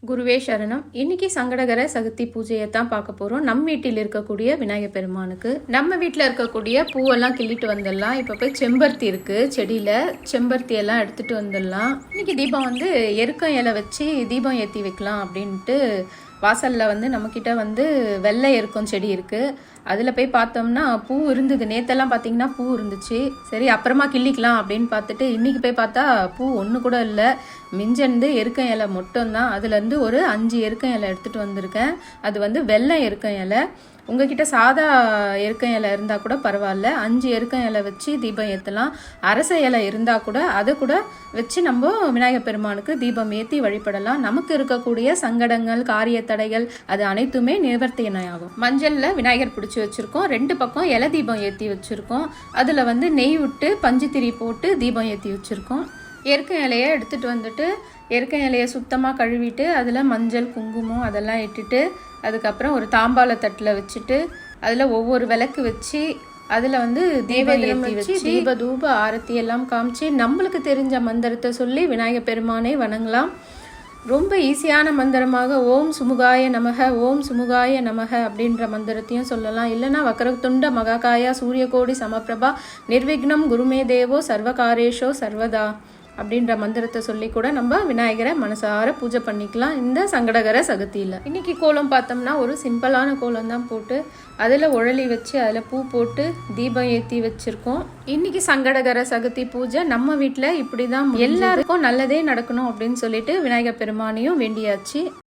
குருவே சரணம். இன்னைக்கு சங்கடகர சதுர்த்தி பூஜையை தான் பார்க்க போகிறோம். நம்ம வீட்டில் இருக்கக்கூடிய விநாயகர் பெருமானுக்கு நம்ம வீட்டில் இருக்கக்கூடிய பூவெல்லாம் கிள்ளிட்டு வந்துடலாம். இப்போ போய் செம்பருத்தி இருக்குது செடியில், செம்பருத்தி எல்லாம் எடுத்துகிட்டு வந்துடலாம். இன்னைக்கு தீபம் வந்து எருக்கம் இலை வச்சு தீபம் ஏற்றி வைக்கலாம் அப்படின்ட்டு வாசலில் வந்து நம்மக்கிட்ட வெள்ளை எருக்கம் செடி இருக்குது. அதில் போய் பார்த்தோம்னா பூ இருந்தது. நேற்றெல்லாம் பார்த்திங்கன்னா பூ இருந்துச்சு. சரி அப்புறமா கிள்ளிக்கலாம் அப்படின்னு பார்த்துட்டு இன்றைக்கி போய் பார்த்தா பூ ஒன்று கூட இல்லை. மிஞ்சந்து எருக்கம் இலை மட்டும்தான். அதுலேருந்து ஒரு 5 எருக்கம் இலை எடுத்துகிட்டு வந்திருக்கேன். அது வெள்ளை எருக்கம் இலை. உங்ககிட்ட சாதா எருக்கம் இலை இருந்தால் கூட பரவாயில்ல. 5 எருக்கம் இலை வச்சு தீபம் ஏற்றலாம். அரச இலை இருந்தால் கூட அதை கூட வச்சு நம்ம விநாயகர் பெருமானுக்கு தீபம் ஏற்றி வழிபடலாம். நமக்கு இருக்கக்கூடிய சங்கடங்கள், காரிய தடைகள் அது அனைத்துமே நிவர்த்தியாகும். மஞ்சளில் விநாயகர் பிடிச்சி வச்சுருக்கோம். 2 பக்கம் இலை தீபம் ஏற்றி வச்சுருக்கோம். அதில் நெய் விட்டு பஞ்சு திரி போட்டு தீபம் ஏற்றி வச்சுருக்கோம். எருக்கம் இலையை எடுத்துகிட்டு வந்துட்டு எருக்கம் இலையை சுத்தமாக கழுவிட்டு அதில் மஞ்சள், குங்குமம் அதெல்லாம் இட்டுட்டு அதுக்கப்புறம் ஒரு தாம்பாள தட்டில் வச்சுட்டு அதில் ஒவ்வொரு விளக்கு வச்சு அதில் தீபம் ஏற்றி வச்சு தீப தூப ஆரத்தி எல்லாம் காமிச்சு நம்மளுக்கு தெரிஞ்ச மந்திரத்தை சொல்லி விநாயகர் பெருமானை வணங்கலாம். ரொம்ப ஈஸியான மந்திரமாக ஓம் சுமுகாய நமக, ஓம் சுமுகாய நமக அப்படின்ற மந்திரத்தையும் சொல்லலாம். இல்லைனா வக்கரதுண்ட மகாகாயா சூரியகோடி சமப்பிரபா நிர்விக்னம் குருமே தேவோ சர்வகாரேஷோ சர்வதா அப்படின்ற மந்திரத்தை சொல்லி கூட நம்ம விநாயகரை மனசார பூஜை பண்ணிக்கலாம் இந்த சங்கடகர சதுர்த்தியில். இன்னைக்கு கோலம் பார்த்தோம்னா ஒரு சிம்பிளான கோலம் தான் போட்டு அதில் உழலி வச்சு அதில் பூ போட்டு தீபம் ஏற்றி வச்சுருக்கோம். இன்னைக்கு சங்கடகர சதுர்த்தி பூஜை நம்ம வீட்டில் இப்படி தான் எல்லாருக்கும் நல்லதே நடக்கணும் அப்படின்னு சொல்லிட்டு விநாயகர் பெருமானையும் வேண்டியாச்சு.